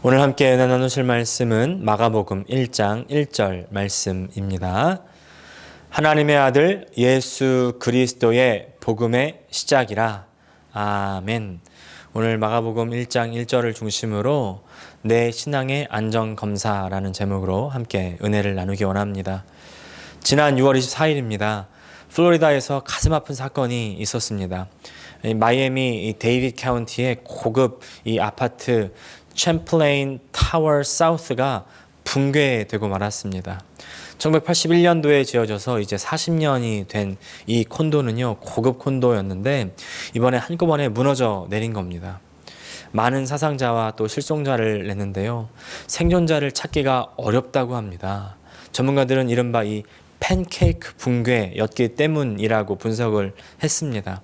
오늘 함께 은혜 나누실 말씀은 마가복음 1장 1절 말씀입니다. 하나님의 아들 예수 그리스도의 복음의 시작이라. 아멘. 오늘 마가복음 1장 1절을 중심으로 내 신앙의 안전검사라는 제목으로 함께 은혜를 나누기 원합니다. 지난 6월 24일입니다. 플로리다에서 가슴 아픈 사건이 있었습니다. 마이애미 데이빗 카운티의 고급 이 아파트 챔플레인 타워 사우스가 붕괴되고 말았습니다. 1981년도에 지어져서 이제 40년이 된 이 콘도는요, 고급 콘도였는데 이번에 한꺼번에 무너져 내린 겁니다. 많은 사상자와 또 실종자를 냈는데요, 생존자를 찾기가 어렵다고 합니다. 전문가들은 이른바 이 팬케이크 붕괴였기 때문이라고 분석을 했습니다.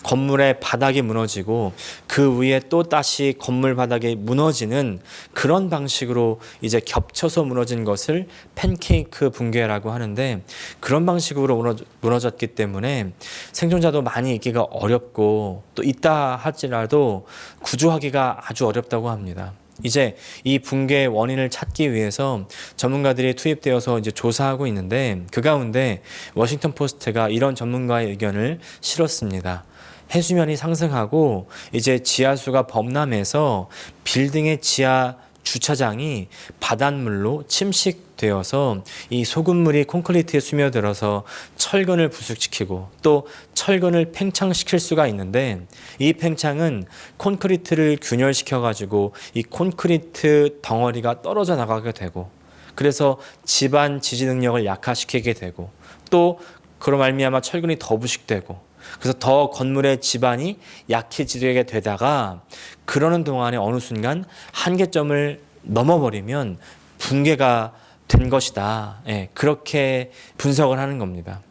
건물의 바닥이 무너지고 그 위에 또 다시 건물 바닥이 무너지는 그런 방식으로 이제 겹쳐서 무너진 것을 팬케이크 붕괴라고 하는데, 그런 방식으로 무너졌기 때문에 생존자도 많이 있기가 어렵고 또 있다 할지라도 구조하기가 아주 어렵다고 합니다. 이제 이 붕괴의 원인을 찾기 위해서 전문가들이 투입되어서 이제 조사하고 있는데, 그 가운데 워싱턴 포스트가 이런 전문가의 의견을 실었습니다. 해수면이 상승하고 이제 지하수가 범람해서 빌딩의 지하 주차장이 바닷물로 침식되어서 이 소금물이 콘크리트에 스며들어서 철근을 부식시키고 또 철근을 팽창시킬 수가 있는데, 이 팽창은 콘크리트를 균열시켜 가지고 이 콘크리트 덩어리가 떨어져 나가게 되고, 그래서 집안 지지 능력을 약화시키게 되고, 또 그로 말미암아 철근이 더 부식되고, 그래서 더 건물의 지반이 약해지게 되다가 그러는 동안에 어느 순간 한계점을 넘어버리면 붕괴가 된 것이다. 그렇게 분석을 하는 겁니다.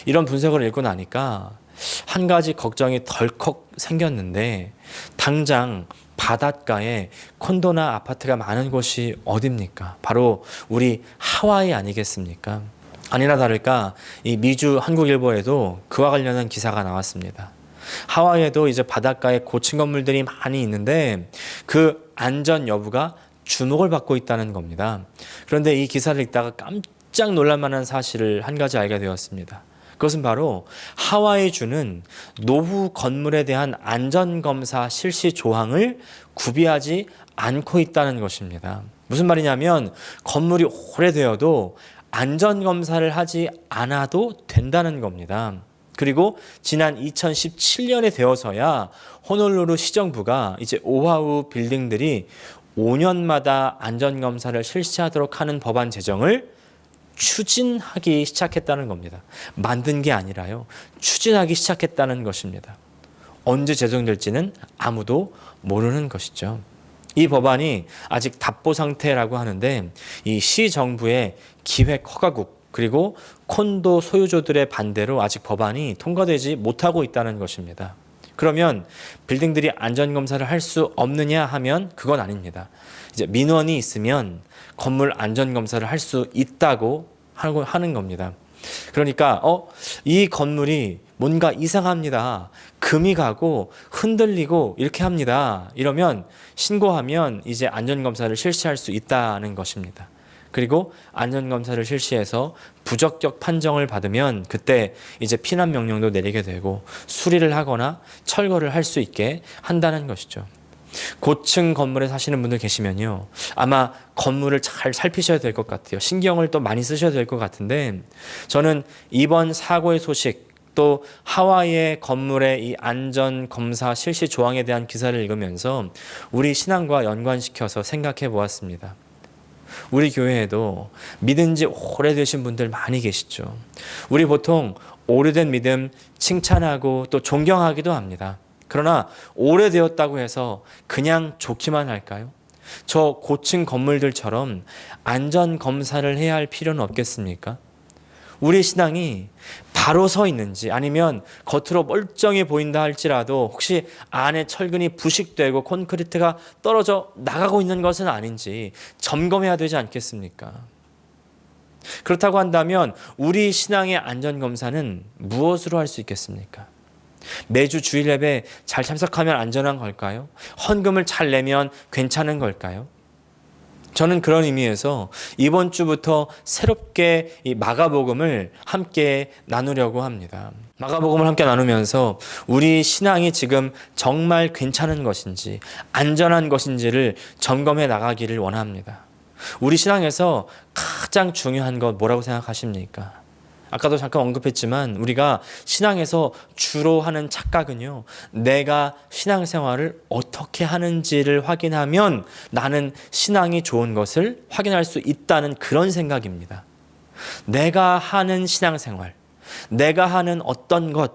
이런 분석을 읽고 나니까 한 가지 걱정이 덜컥 생겼는데, 당장 바닷가에 콘도나 아파트가 많은 곳이 어딥니까? 바로 우리 하와이 아니겠습니까? 아니나 다를까 이 미주 한국일보에도 그와 관련한 기사가 나왔습니다. 하와이에도 이제 바닷가에 고층 건물들이 많이 있는데 그 안전 여부가 주목을 받고 있다는 겁니다. 그런데 이 기사를 읽다가 깜짝 놀랄 만한 사실을 한 가지 알게 되었습니다. 그것은 바로 하와이주는 노후 건물에 대한 안전검사 실시 조항을 구비하지 않고 있다는 것입니다. 무슨 말이냐면 건물이 오래되어도 안전검사를 하지 않아도 된다는 겁니다. 그리고 지난 2017년에 되어서야 호놀룰루 시정부가 이제 오하우 빌딩들이 5년마다 안전검사를 실시하도록 하는 법안 제정을 추진하기 시작했다는 겁니다. 만든 게 아니라요, 추진하기 시작했다는 것입니다. 언제 제정될지는 아무도 모르는 것이죠. 이 법안이 아직 답보 상태라고 하는데, 이 시정부의 기획 허가국 그리고 콘도 소유주들의 반대로 아직 법안이 통과되지 못하고 있다는 것입니다. 그러면 빌딩들이 안전검사를 할 수 없느냐 하면 그건 아닙니다. 이제 민원이 있으면 건물 안전검사를 할 수 있다고 하는 겁니다. 그러니까 이 건물이 뭔가 이상합니다, 금이 가고 흔들리고 이렇게 합니다, 이러면 신고하면 이제 안전검사를 실시할 수 있다는 것입니다. 그리고 안전검사를 실시해서 부적격 판정을 받으면 그때 이제 피난 명령도 내리게 되고 수리를 하거나 철거를 할 수 있게 한다는 것이죠. 고층 건물에 사시는 분들 계시면요, 아마 건물을 잘 살피셔야 될 것 같아요. 신경을 또 많이 쓰셔야 될 것 같은데, 저는 이번 사고의 소식 또 하와이의 건물의 이 안전검사 실시 조항에 대한 기사를 읽으면서 우리 신앙과 연관시켜서 생각해 보았습니다. 우리 교회에도 믿은 지 오래되신 분들 많이 계시죠. 우리 보통 오래된 믿음 칭찬하고 또 존경하기도 합니다. 그러나 오래되었다고 해서 그냥 좋기만 할까요? 저 고층 건물들처럼 안전검사를 해야 할 필요는 없겠습니까? 우리 신앙이 바로 서 있는지, 아니면 겉으로 멀쩡해 보인다 할지라도 혹시 안에 철근이 부식되고 콘크리트가 떨어져 나가고 있는 것은 아닌지 점검해야 되지 않겠습니까? 그렇다고 한다면 우리 신앙의 안전검사는 무엇으로 할 수 있겠습니까? 매주 주일 예배 잘 참석하면 안전한 걸까요? 헌금을 잘 내면 괜찮은 걸까요? 저는 그런 의미에서 이번 주부터 새롭게 이 마가복음을 함께 나누려고 합니다. 마가복음을 함께 나누면서 우리 신앙이 지금 정말 괜찮은 것인지 안전한 것인지를 점검해 나가기를 원합니다. 우리 신앙에서 가장 중요한 것 뭐라고 생각하십니까? 아까도 잠깐 언급했지만 우리가 신앙에서 주로 하는 착각은요, 내가 신앙생활을 어떻게 하는지를 확인하면 나는 신앙이 좋은 것을 확인할 수 있다는 그런 생각입니다. 내가 하는 신앙생활, 내가 하는 어떤 것,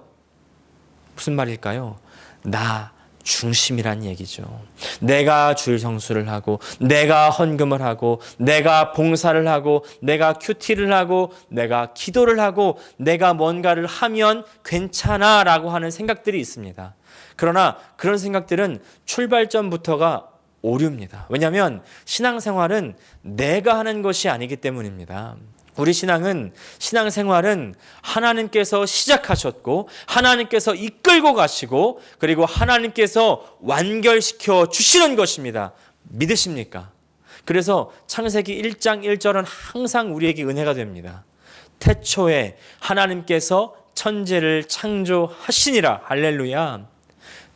무슨 말일까요? 나 중심이란 얘기죠. 내가 주일 성수를 하고, 내가 헌금을 하고, 내가 봉사를 하고, 내가 큐티를 하고, 내가 기도를 하고, 내가 뭔가를 하면 괜찮아 라고 하는 생각들이 있습니다. 그러나 그런 생각들은 출발점부터가 오류입니다. 왜냐하면 신앙생활은 내가 하는 것이 아니기 때문입니다. 우리 신앙생활은 하나님께서 시작하셨고 하나님께서 이끌고 가시고 그리고 하나님께서 완결시켜 주시는 것입니다. 믿으십니까? 그래서 창세기 1장 1절은 항상 우리에게 은혜가 됩니다. 태초에 하나님께서 천지를 창조하시니라. 할렐루야.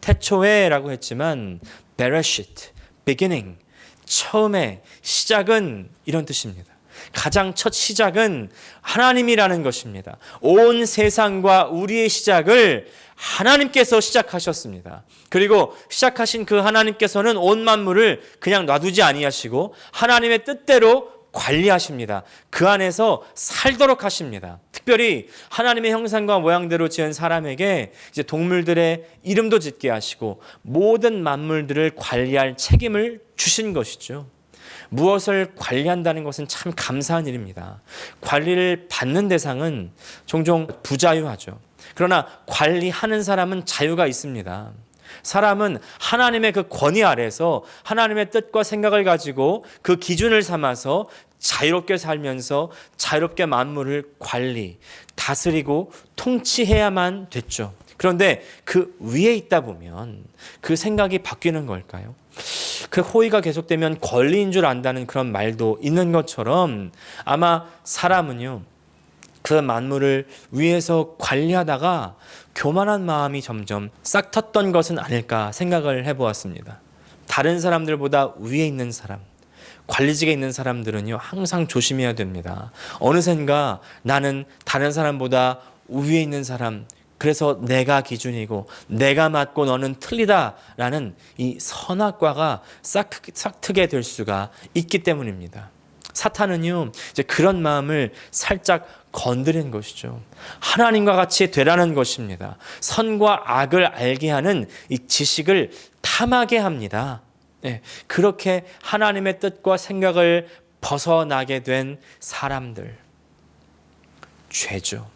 태초에라고 했지만 베레시트, beginning, 처음에, 시작은 이런 뜻입니다. 가장 첫 시작은 하나님이라는 것입니다. 온 세상과 우리의 시작을 하나님께서 시작하셨습니다. 그리고 시작하신 그 하나님께서는 온 만물을 그냥 놔두지 아니하시고 하나님의 뜻대로 관리하십니다. 그 안에서 살도록 하십니다. 특별히 하나님의 형상과 모양대로 지은 사람에게 이제 동물들의 이름도 짓게 하시고 모든 만물들을 관리할 책임을 주신 것이죠. 무엇을 관리한다는 것은 참 감사한 일입니다. 관리를 받는 대상은 종종 부자유하죠. 그러나 관리하는 사람은 자유가 있습니다. 사람은 하나님의 그 권위 아래서 하나님의 뜻과 생각을 가지고 그 기준을 삼아서 자유롭게 살면서 자유롭게 만물을 관리, 다스리고 통치해야만 됐죠. 그런데 그 위에 있다 보면 그 생각이 바뀌는 걸까요? 그 호의가 계속되면 권리인 줄 안다는 그런 말도 있는 것처럼 아마 사람은요, 그 만물을 위에서 관리하다가 교만한 마음이 점점 싹 텄던 것은 아닐까 생각을 해보았습니다. 다른 사람들보다 위에 있는 사람, 관리직에 있는 사람들은요 항상 조심해야 됩니다. 어느샌가 나는 다른 사람보다 위에 있는 사람, 그래서 내가 기준이고 내가 맞고 너는 틀리다라는 이 선악과가 싹 트게 될 수가 있기 때문입니다. 사탄은요 이제 그런 마음을 살짝 건드린 것이죠. 하나님과 같이 되라는 것입니다. 선과 악을 알게 하는 이 지식을 탐하게 합니다. 네, 그렇게 하나님의 뜻과 생각을 벗어나게 된 사람들, 죄죠.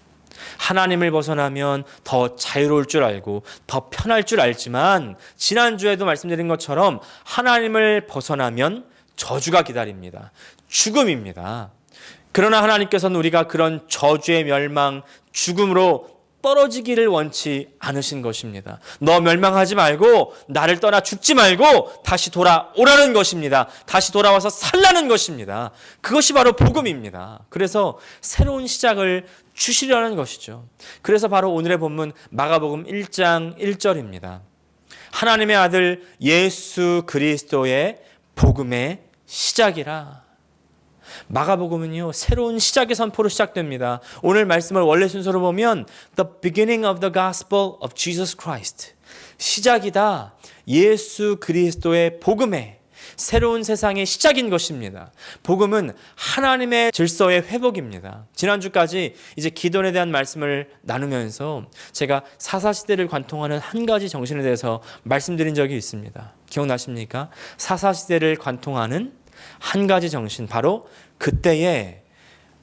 하나님을 벗어나면 더 자유로울 줄 알고 더 편할 줄 알지만 지난주에도 말씀드린 것처럼 하나님을 벗어나면 저주가 기다립니다. 죽음입니다. 그러나 하나님께서는 우리가 그런 저주의 멸망, 죽음으로 떨어지기를 원치 않으신 것입니다. 너 멸망하지 말고 나를 떠나 죽지 말고 다시 돌아오라는 것입니다. 다시 돌아와서 살라는 것입니다. 그것이 바로 복음입니다. 그래서 새로운 시작을 주시려는 것이죠. 그래서 바로 오늘의 본문 마가복음 1장 1절입니다. 하나님의 아들 예수 그리스도의 복음의 시작이라. 마가복음은요 새로운 시작의 선포로 시작됩니다. 오늘 말씀을 원래 순서로 보면 The beginning of the gospel of Jesus Christ, 시작이다. 예수 그리스도의 복음의 새로운 세상의 시작인 것입니다. 복음은 하나님의 질서의 회복입니다. 지난주까지 이제 기도에 대한 말씀을 나누면서 제가 사사시대를 관통하는 한 가지 정신에 대해서 말씀드린 적이 있습니다. 기억나십니까? 사사시대를 관통하는 한 가지 정신, 바로 그때에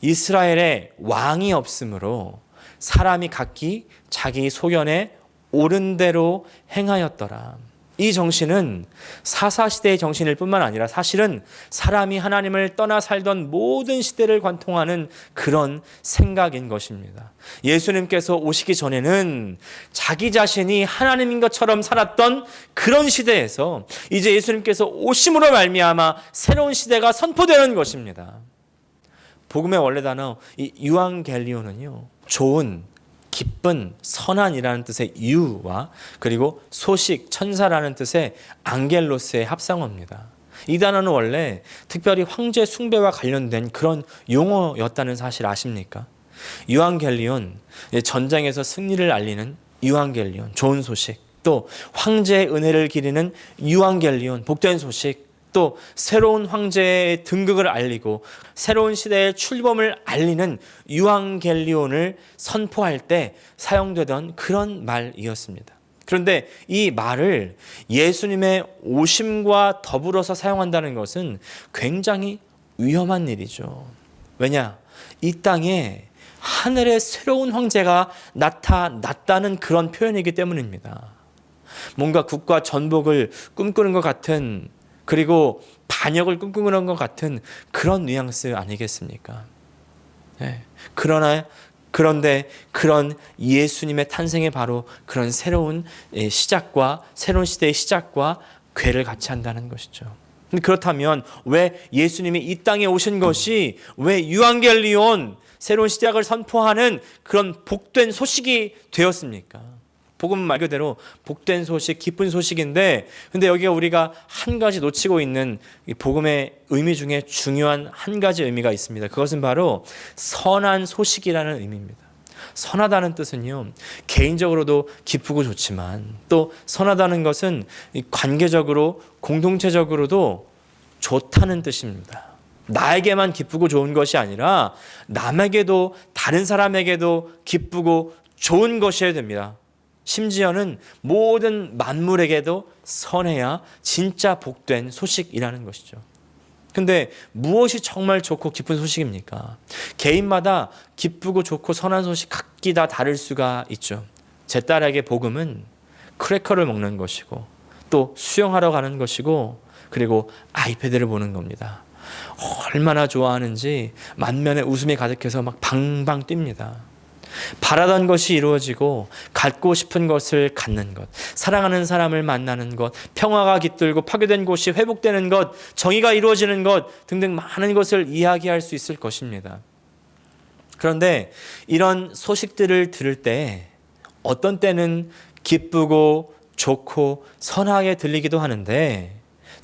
이스라엘에 왕이 없으므로 사람이 각기 자기 소견에 옳은 대로 행하였더라. 이 정신은 사사시대의 정신일 뿐만 아니라 사실은 사람이 하나님을 떠나 살던 모든 시대를 관통하는 그런 생각인 것입니다. 예수님께서 오시기 전에는 자기 자신이 하나님인 것처럼 살았던 그런 시대에서 이제 예수님께서 오심으로 말미암아 새로운 시대가 선포되는 것입니다. 복음의 원래 단어 이 유앙겔리온은요, 좋은, 기쁜, 선한이라는 뜻의 유와 그리고 소식, 천사라는 뜻의 앙겔로스의 합성어입니다. 이 단어는 원래 특별히 황제 숭배와 관련된 그런 용어였다는 사실 아십니까? 유앙겔리온, 전장에서 승리를 알리는 유앙겔리온, 좋은 소식, 또 황제의 은혜를 기리는 유앙겔리온, 복된 소식, 또 새로운 황제의 등극을 알리고 새로운 시대의 출범을 알리는 유앙겔리온을 선포할 때 사용되던 그런 말이었습니다. 그런데 이 말을 예수님의 오심과 더불어서 사용한다는 것은 굉장히 위험한 일이죠. 왜냐? 이 땅에 하늘의 새로운 황제가 나타났다는 그런 표현이기 때문입니다. 뭔가 국가 전복을 꿈꾸는 것 같은, 그리고 반역을 꿈꾸는 것 같은 그런 뉘앙스 아니겠습니까? 네. 그런데 그런 예수님의 탄생에 바로 그런 새로운 시작과 새로운 시대의 시작과 궤를 같이 한다는 것이죠. 그렇다면 왜 예수님이 이 땅에 오신 것이 왜 유앙겔리온, 새로운 시작을 선포하는 그런 복된 소식이 되었습니까? 복음은 말 그대로 복된 소식, 기쁜 소식인데, 근데 여기가 우리가 한 가지 놓치고 있는 복음의 의미 중에 중요한 한 가지 의미가 있습니다. 그것은 바로 선한 소식이라는 의미입니다. 선하다는 뜻은요, 개인적으로도 기쁘고 좋지만 또 선하다는 것은 관계적으로, 공동체적으로도 좋다는 뜻입니다. 나에게만 기쁘고 좋은 것이 아니라 남에게도, 다른 사람에게도 기쁘고 좋은 것이어야 됩니다. 심지어는 모든 만물에게도 선해야 진짜 복된 소식이라는 것이죠. 근데 무엇이 정말 좋고 기쁜 소식입니까? 개인마다 기쁘고 좋고 선한 소식 각기 다 다를 수가 있죠. 제 딸에게 복음은 크래커를 먹는 것이고 또 수영하러 가는 것이고 그리고 아이패드를 보는 겁니다. 얼마나 좋아하는지 만면에 웃음이 가득해서 막 방방 뜁니다. 바라던 것이 이루어지고 갖고 싶은 것을 갖는 것, 사랑하는 사람을 만나는 것, 평화가 깃들고 파괴된 곳이 회복되는 것, 정의가 이루어지는 것 등등 많은 것을 이야기할 수 있을 것입니다. 그런데 이런 소식들을 들을 때 어떤 때는 기쁘고 좋고 선하게 들리기도 하는데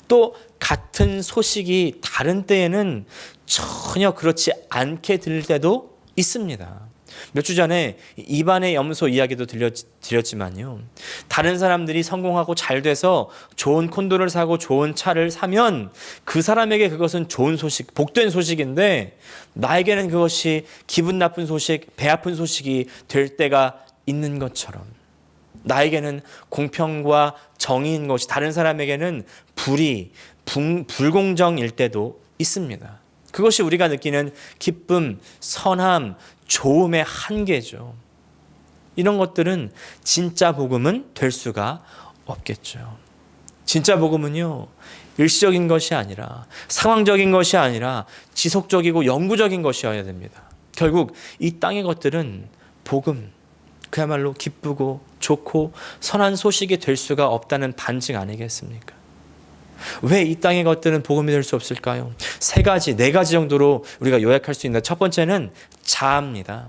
또 같은 소식이 다른 때에는 전혀 그렇지 않게 들릴 때도 있습니다. 몇 주 전에 입안의 염소 이야기도 드렸지만요. 다른 사람들이 성공하고 잘 돼서 좋은 콘도를 사고 좋은 차를 사면 그 사람에게 그것은 좋은 소식, 복된 소식인데 나에게는 그것이 기분 나쁜 소식, 배 아픈 소식이 될 때가 있는 것처럼 나에게는 공평과 정의인 것이 다른 사람에게는 불공정일 때도 있습니다. 그것이 우리가 느끼는 기쁨, 선함, 좋음의 한계죠. 이런 것들은 진짜 복음은 될 수가 없겠죠. 진짜 복음은요, 일시적인 것이 아니라 상황적인 것이 아니라 지속적이고 영구적인 것이어야 됩니다. 결국 이 땅의 것들은 복음, 그야말로 기쁘고 좋고 선한 소식이 될 수가 없다는 반증 아니겠습니까? 왜 이 땅의 것들은 복음이 될 수 없을까요? 네 가지 정도로 우리가 요약할 수 있는데, 첫 번째는 자아입니다.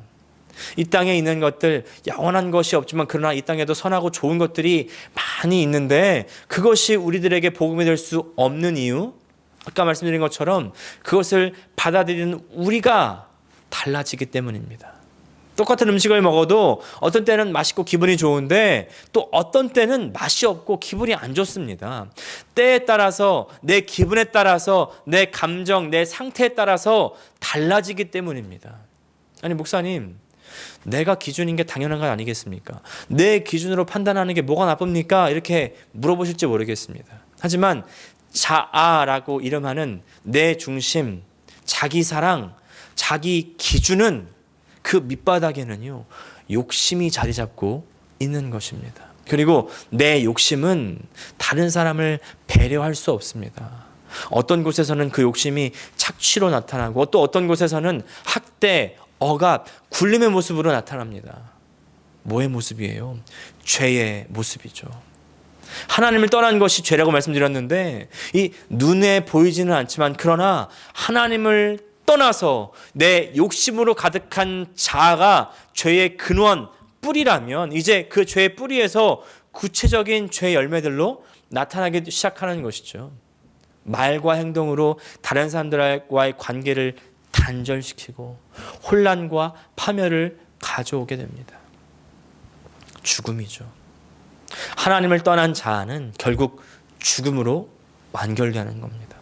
이 땅에 있는 것들, 영원한 것이 없지만 그러나 이 땅에도 선하고 좋은 것들이 많이 있는데 그것이 우리들에게 복음이 될 수 없는 이유, 아까 말씀드린 것처럼 그것을 받아들이는 우리가 달라지기 때문입니다. 똑같은 음식을 먹어도 어떤 때는 맛있고 기분이 좋은데 또 어떤 때는 맛이 없고 기분이 안 좋습니다. 때에 따라서, 내 기분에 따라서, 내 감정, 내 상태에 따라서 달라지기 때문입니다. 아니 목사님, 내가 기준인 게 당연한 건 아니겠습니까? 내 기준으로 판단하는 게 뭐가 나쁩니까? 이렇게 물어보실지 모르겠습니다. 하지만 자아라고 이름하는 내 중심, 자기 사랑, 자기 기준은 그 밑바닥에는요 욕심이 자리 잡고 있는 것입니다. 그리고 내 욕심은 다른 사람을 배려할 수 없습니다. 어떤 곳에서는 그 욕심이 착취로 나타나고 또 어떤 곳에서는 학대, 억압, 굴림의 모습으로 나타납니다. 뭐의 모습이에요? 죄의 모습이죠. 하나님을 떠난 것이 죄라고 말씀드렸는데 이 눈에 보이지는 않지만 그러나 하나님을 떠나서 내 욕심으로 가득한 자아가 죄의 근원, 뿌리라면 이제 그 죄의 뿌리에서 구체적인 죄의 열매들로 나타나기 시작하는 것이죠. 말과 행동으로 다른 사람들과의 관계를 단절시키고 혼란과 파멸을 가져오게 됩니다. 죽음이죠. 하나님을 떠난 자아는 결국 죽음으로 완결되는 겁니다.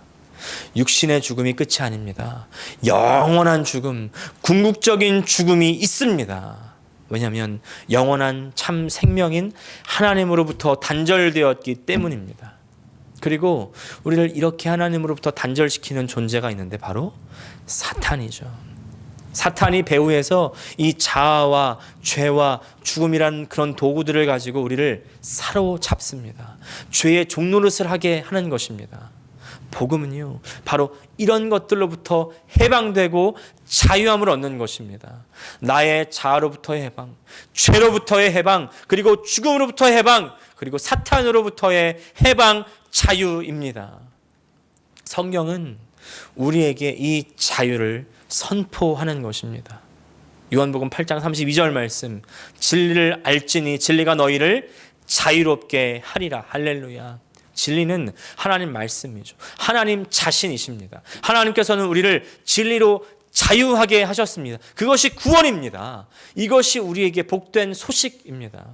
육신의 죽음이 끝이 아닙니다. 영원한 죽음, 궁극적인 죽음이 있습니다. 왜냐하면 영원한 참 생명인 하나님으로부터 단절되었기 때문입니다. 그리고 우리를 이렇게 하나님으로부터 단절시키는 존재가 있는데 바로 사탄이죠. 사탄이 배후에서 이 자아와 죄와 죽음이라는 그런 도구들을 가지고 우리를 사로잡습니다. 죄의 종노릇을 하게 하는 것입니다. 복음은요, 바로 이런 것들로부터 해방되고 자유함을 얻는 것입니다. 나의 자아로부터의 해방, 죄로부터의 해방, 그리고 죽음으로부터의 해방, 그리고 사탄으로부터의 해방, 자유입니다. 성경은 우리에게 이 자유를 선포하는 것입니다. 요한복음 8장 32절 말씀, 진리를 알지니 진리가 너희를 자유롭게 하리라. 할렐루야. 진리는 하나님 말씀이죠. 하나님 자신이십니다. 하나님께서는 우리를 진리로 자유하게 하셨습니다. 그것이 구원입니다. 이것이 우리에게 복된 소식입니다.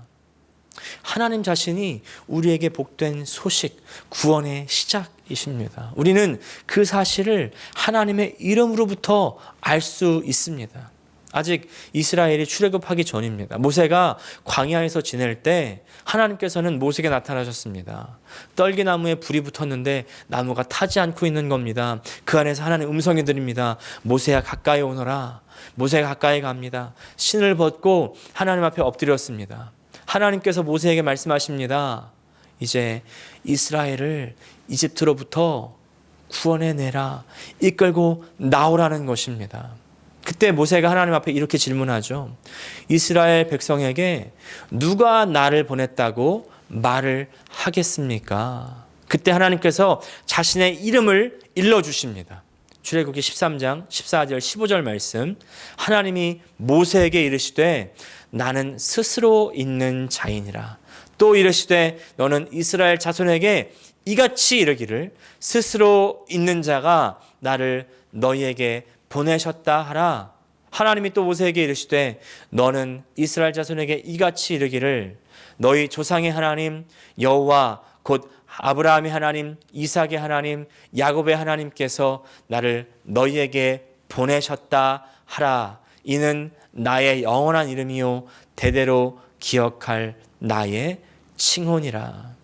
하나님 자신이 우리에게 복된 소식, 구원의 시작이십니다. 우리는 그 사실을 하나님의 이름으로부터 알 수 있습니다. 아직 이스라엘이 출애굽하기 전입니다. 모세가 광야에서 지낼 때 하나님께서는 모세에게 나타나셨습니다. 떨기나무에 불이 붙었는데 나무가 타지 않고 있는 겁니다. 그 안에서 하나님 음성이 들립니다. 모세야 가까이 오너라. 모세가 가까이 갑니다. 신을 벗고 하나님 앞에 엎드렸습니다. 하나님께서 모세에게 말씀하십니다. 이제 이스라엘을 이집트로부터 구원해내라. 이끌고 나오라는 것입니다. 그때 모세가 하나님 앞에 이렇게 질문하죠. 이스라엘 백성에게 누가 나를 보냈다고 말을 하겠습니까? 그때 하나님께서 자신의 이름을 일러주십니다. 출애굽기 13장 14절 15절 말씀, 하나님이 모세에게 이르시되 나는 스스로 있는 자이니라. 또 이르시되 너는 이스라엘 자손에게 이같이 이르기를 스스로 있는 자가 나를 너희에게 보내셨다 하라. 하나님이 또 모세에게 이르시되 너는 이스라엘 자손에게 이같이 이르기를 너희 조상의 하나님 여호와 곧 아브라함의 하나님, 이삭의 하나님, 야곱의 하나님께서 나를 너희에게 보내셨다 하라. 이는 나의 영원한 이름이요 대대로 기억할 나의 칭혼이라.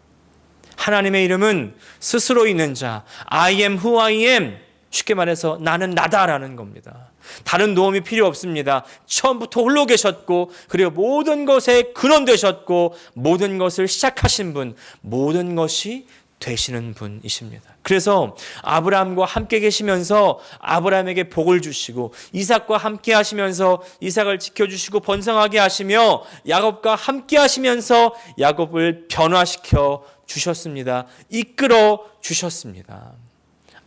하나님의 이름은 스스로 있는 자, I am who I am. 쉽게 말해서 나는 나다라는 겁니다. 다른 도움이 필요 없습니다. 처음부터 홀로 계셨고 그리고 모든 것에 근원 되셨고 모든 것을 시작하신 분, 모든 것이 되시는 분이십니다. 그래서 아브라함과 함께 계시면서 아브라함에게 복을 주시고 이삭과 함께 하시면서 이삭을 지켜주시고 번성하게 하시며 야곱과 함께 하시면서 야곱을 변화시켜 주셨습니다. 이끌어 주셨습니다.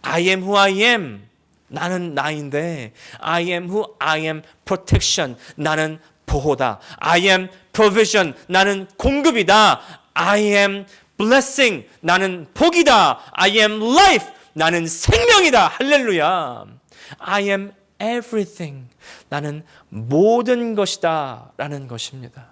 I am who I am. 나는 나인데 I am who I am protection. 나는 보호다. I am provision. 나는 공급이다. I am blessing. 나는 복이다. I am life. 나는 생명이다. 할렐루야. I am everything. 나는 모든 것이다. 라는 것입니다.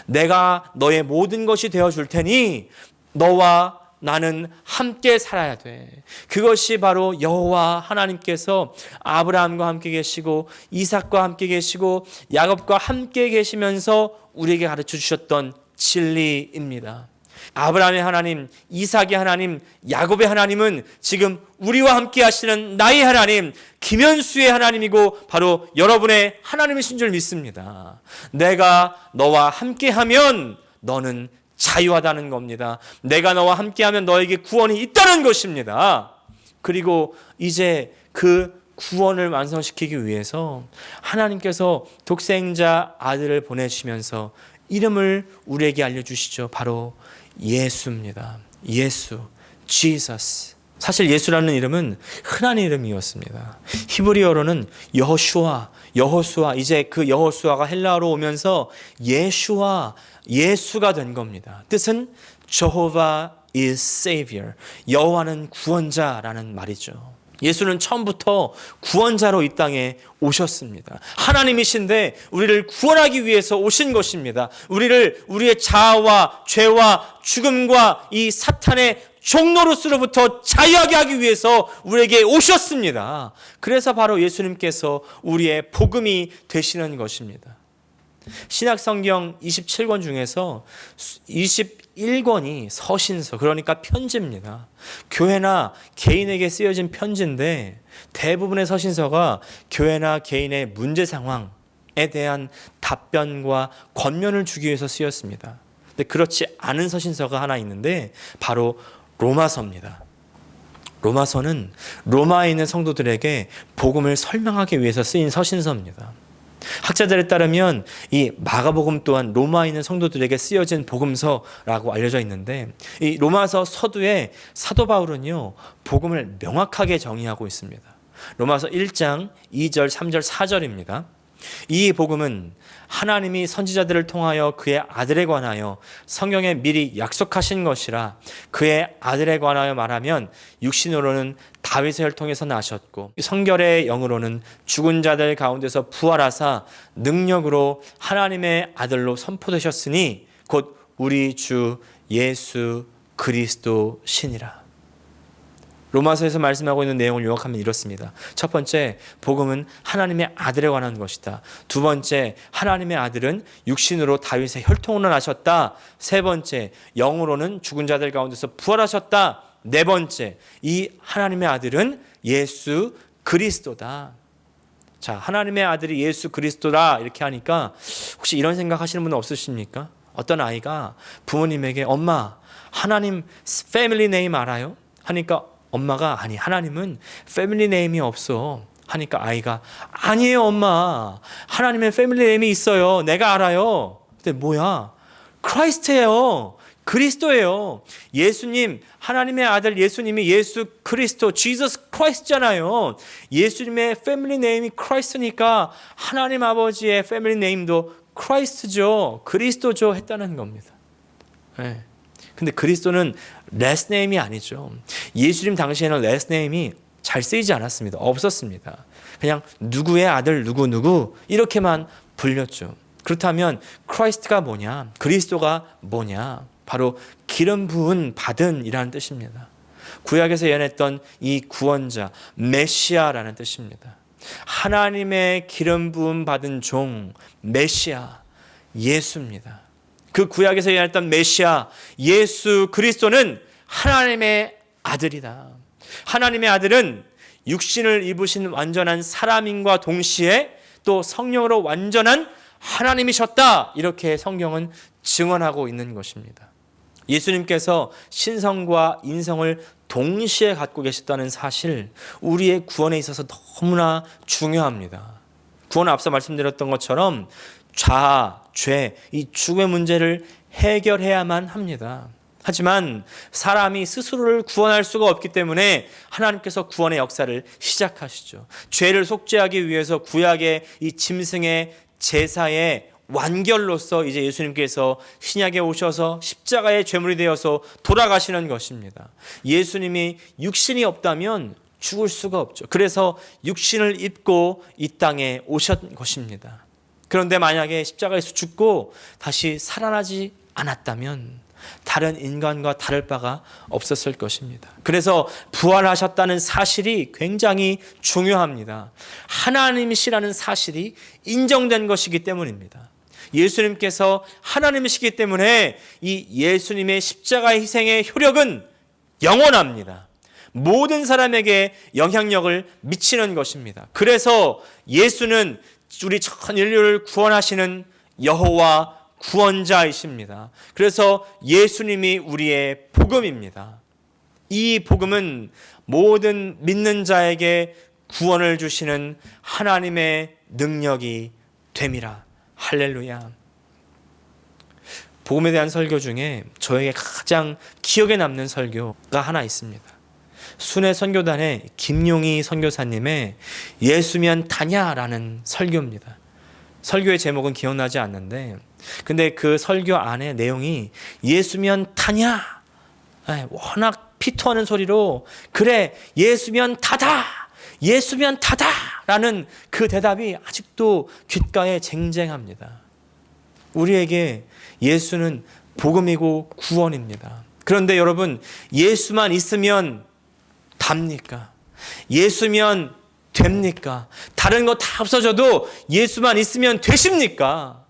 내가 너의 모든 것이 되어줄 테니 너와 나는 함께 살아야 돼. 그것이 바로 여호와 하나님께서 아브라함과 함께 계시고 이삭과 함께 계시고 야곱과 함께 계시면서 우리에게 가르쳐 주셨던 진리입니다. 아브라함의 하나님, 이삭의 하나님, 야곱의 하나님은 지금 우리와 함께 하시는 나의 하나님, 김현수의 하나님이고 바로 여러분의 하나님이신 줄 믿습니다. 내가 너와 함께하면 너는 자유하다는 겁니다. 내가 너와 함께하면 너에게 구원이 있다는 것입니다. 그리고 이제 그 구원을 완성시키기 위해서 하나님께서 독생자 아들을 보내시면서 이름을 우리에게 알려주시죠. 바로 예수입니다. 예수, Jesus. 사실 예수라는 이름은 흔한 이름이었습니다. 히브리어로는 여호수아, 이제 그 여호수아가 헬라어로 오면서 예수가 된 겁니다. 뜻은 Jehovah is Savior, 여호와는 구원자라는 말이죠. 예수는 처음부터 구원자로 이 땅에 오셨습니다. 하나님이신데 우리를 구원하기 위해서 오신 것입니다. 우리를 우리의 자아와 죄와 죽음과 이 사탄의 종노릇으로부터 자유하게 하기 위해서 우리에게 오셨습니다. 그래서 바로 예수님께서 우리의 복음이 되시는 것입니다. 신약성경 27권 중에서 21권이 서신서, 그러니까 편지입니다. 교회나 개인에게 쓰여진 편지인데 대부분의 서신서가 교회나 개인의 문제 상황에 대한 답변과 권면을 주기 위해서 쓰였습니다. 근데 그렇지 않은 서신서가 하나 있는데 바로 로마서입니다. 로마서는 로마에 있는 성도들에게 복음을 설명하기 위해서 쓰인 서신서입니다. 학자들에 따르면 이 마가복음 또한 로마에 있는 성도들에게 쓰여진 복음서라고 알려져 있는데, 이 로마서 서두에 사도 바울은요 복음을 명확하게 정의하고 있습니다. 로마서 1장 2절, 3절, 4절입니다. 이 복음은 하나님이 선지자들을 통하여 그의 아들에 관하여 성경에 미리 약속하신 것이라, 그의 아들에 관하여 말하면 육신으로는 다윗의 혈통에서 나셨고 성결의 영으로는 죽은 자들 가운데서 부활하사 능력으로 하나님의 아들로 선포되셨으니 곧 우리 주 예수 그리스도 신이라. 로마서에서 말씀하고 있는 내용을 요약하면 이렇습니다. 첫 번째, 복음은 하나님의 아들에 관한 것이다. 두 번째, 하나님의 아들은 육신으로 다윗의 혈통으로 나셨다. 세 번째, 영으로는 죽은 자들 가운데서 부활하셨다. 네 번째, 이 하나님의 아들은 예수 그리스도다. 자, 하나님의 아들이 예수 그리스도다 이렇게 하니까 혹시 이런 생각하시는 분 없으십니까? 어떤 아이가 부모님에게 엄마, 하나님 패밀리 네임 알아요? 하니까 엄마가 아니, 하나님은 패밀리 네임이 없어. 하니까 아이가 아니에요 엄마, 하나님의 패밀리 네임이 있어요. 내가 알아요. 근데 뭐야? 크라이스트예요. 그리스도예요. 예수님, 하나님의 아들 예수님이 예수 그리스도, 지저스 크라이스트잖아요. 예수님의 패밀리 네임이 크라이스트니까 하나님 아버지의 패밀리 네임도 크라이스트죠, 그리스도죠 했다는 겁니다. 네. 근데 그리스도는 레스 네임이 아니죠. 예수님 당시에는 레스 네임이 잘 쓰이지 않았습니다. 없었습니다. 그냥 누구의 아들 누구 이렇게만 불렸죠. 그렇다면 크라이스트가 뭐냐? 그리스도가 뭐냐? 바로 기름 부은 받은 이라는 뜻입니다. 구약에서 예언했던 이 구원자 메시아라는 뜻입니다. 하나님의 기름 부음 받은 종 메시아 예수입니다. 그 구약에서 예언했던 메시아 예수 그리스도는 하나님의 아들이다. 하나님의 아들은 육신을 입으신 완전한 사람인과 동시에 또 성령으로 완전한 하나님이셨다. 이렇게 성경은 증언하고 있는 것입니다. 예수님께서 신성과 인성을 동시에 갖고 계셨다는 사실, 우리의 구원에 있어서 너무나 중요합니다. 구원은 앞서 말씀드렸던 것처럼 자아, 죄, 이 죽음의 문제를 해결해야만 합니다. 하지만 사람이 스스로를 구원할 수가 없기 때문에 하나님께서 구원의 역사를 시작하시죠. 죄를 속죄하기 위해서 구약의 이 짐승의 제사의 완결로서 이제 예수님께서 신약에 오셔서 십자가의 제물이 되어서 돌아가시는 것입니다. 예수님이 육신이 없다면 죽을 수가 없죠. 그래서 육신을 입고 이 땅에 오신 것입니다. 그런데 만약에 십자가에서 죽고 다시 살아나지 않았다면 다른 인간과 다를 바가 없었을 것입니다. 그래서 부활하셨다는 사실이 굉장히 중요합니다. 하나님이시라는 사실이 인정된 것이기 때문입니다. 예수님께서 하나님이시기 때문에 이 예수님의 십자가의 희생의 효력은 영원합니다. 모든 사람에게 영향력을 미치는 것입니다. 그래서 예수는 우리 전 인류를 구원하시는 여호와 구원자이십니다. 그래서 예수님이 우리의 복음입니다. 이 복음은 모든 믿는 자에게 구원을 주시는 하나님의 능력이 됨이라. 할렐루야. 복음에 대한 설교 중에 저에게 가장 기억에 남는 설교가 하나 있습니다. 순회 선교단의 김용희 선교사님의 예수면 다냐라는 설교입니다. 설교의 제목은 기억나지 않는데, 근데 그 설교 안에 내용이 예수면 다냐, 워낙 피토하는 소리로 그래 예수면 다다, 예수면 다다 라는 그 대답이 아직도 귓가에 쟁쟁합니다. 우리에게 예수는 복음이고 구원입니다. 그런데 여러분, 예수만 있으면 답니까? 예수면 됩니까? 다른 거 다 없어져도 예수만 있으면 되십니까?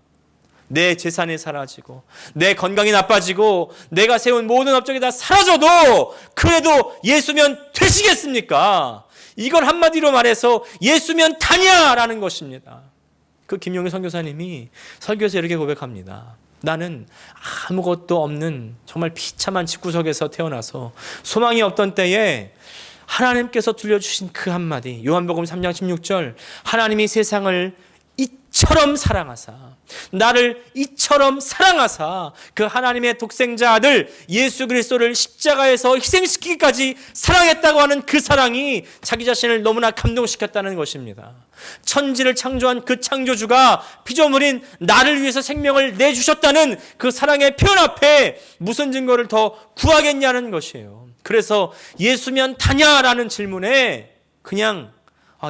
내 재산이 사라지고 내 건강이 나빠지고 내가 세운 모든 업적이 다 사라져도 그래도 예수면 되시겠습니까? 이걸 한마디로 말해서 예수면 다냐라는 것입니다. 그 김용희 선교사님이 설교에서 이렇게 고백합니다. 나는 아무것도 없는 정말 비참한 집구석에서 태어나서 소망이 없던 때에 하나님께서 들려주신 그 한마디, 요한복음 3장 16절, 하나님이 세상을 이처럼 사랑하사, 나를 이처럼 사랑하사 그 하나님의 독생자 아들 예수 그리스도를 십자가에서 희생시키기까지 사랑했다고 하는 그 사랑이 자기 자신을 너무나 감동시켰다는 것입니다. 천지를 창조한 그 창조주가 피조물인 나를 위해서 생명을 내주셨다는 그 사랑의 표현 앞에 무슨 증거를 더 구하겠냐는 것이에요. 그래서 예수면 다냐라는 질문에 그냥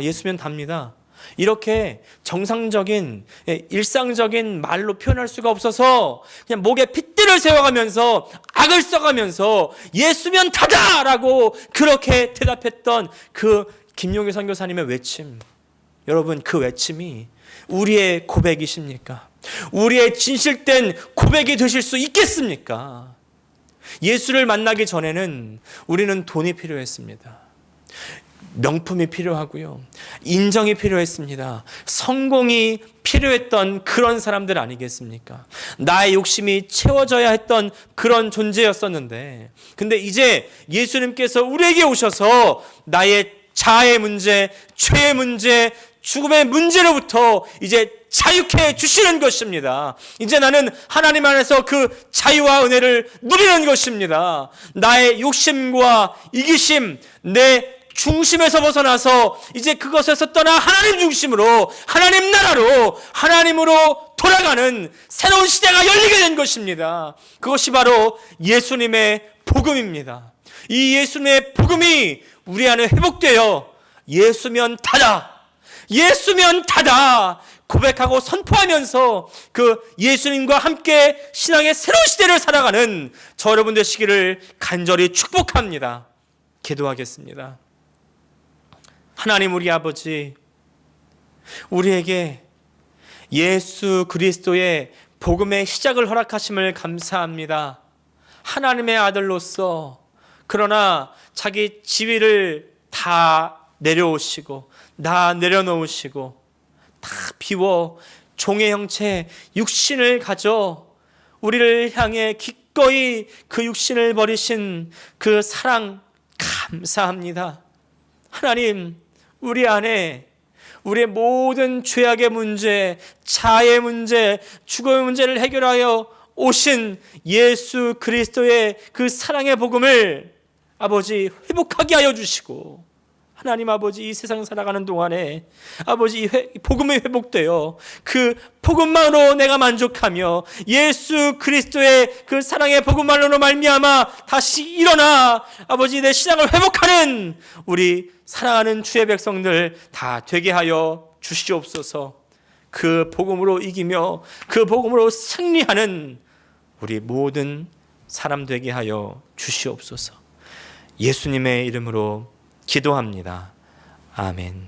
예수면 답니다, 이렇게 정상적인 일상적인 말로 표현할 수가 없어서 그냥 목에 핏대를 세워가면서 악을 써가면서 예수면 다다라고 그렇게 대답했던 그 김용희 선교사님의 외침, 여러분 그 외침이 우리의 고백이십니까? 우리의 진실된 고백이 되실 수 있겠습니까? 예수를 만나기 전에는 우리는 돈이 필요했습니다. 명품이 필요하고요, 인정이 필요했습니다. 성공이 필요했던 그런 사람들 아니겠습니까? 나의 욕심이 채워져야 했던 그런 존재였었는데, 근데 이제 예수님께서 우리에게 오셔서 나의 자아의 문제, 죄의 문제, 죽음의 문제로부터 이제 자유케 해 주시는 것입니다. 이제 나는 하나님 안에서 그 자유와 은혜를 누리는 것입니다. 나의 욕심과 이기심, 내 중심에서 벗어나서 이제 그것에서 떠나 하나님 중심으로, 하나님 나라로, 하나님으로 돌아가는 새로운 시대가 열리게 된 것입니다. 그것이 바로 예수님의 복음입니다. 이 예수님의 복음이 우리 안에 회복되어 예수면 다다, 예수면 다다 고백하고 선포하면서 그 예수님과 함께 신앙의 새로운 시대를 살아가는 저 여러분 되시기를 간절히 축복합니다. 기도하겠습니다. 하나님 우리 아버지, 우리에게 예수 그리스도의 복음의 시작을 허락하심을 감사합니다. 하나님의 아들로서, 그러나 자기 지위를 다 내려오시고 다 내려놓으시고 다 비워 종의 형체 육신을 가져 우리를 향해 기꺼이 그 육신을 버리신 그 사랑 감사합니다. 하나님, 우리 안에 우리의 모든 죄악의 문제, 자아의 문제, 죽음의 문제를 해결하여 오신 예수 그리스도의 그 사랑의 복음을 아버지 회복하게 하여 주시고, 하나님 아버지 이 세상 살아가는 동안에 아버지 복음이 회복되어 그 복음만으로 내가 만족하며 예수 그리스도의 그 사랑의 복음만으로 말미암아 다시 일어나 아버지 내 신앙을 회복하는 우리 사랑하는 주의 백성들 다 되게 하여 주시옵소서. 그 복음으로 이기며 그 복음으로 승리하는 우리 모든 사람 되게 하여 주시옵소서. 예수님의 이름으로 기도합니다. 아멘.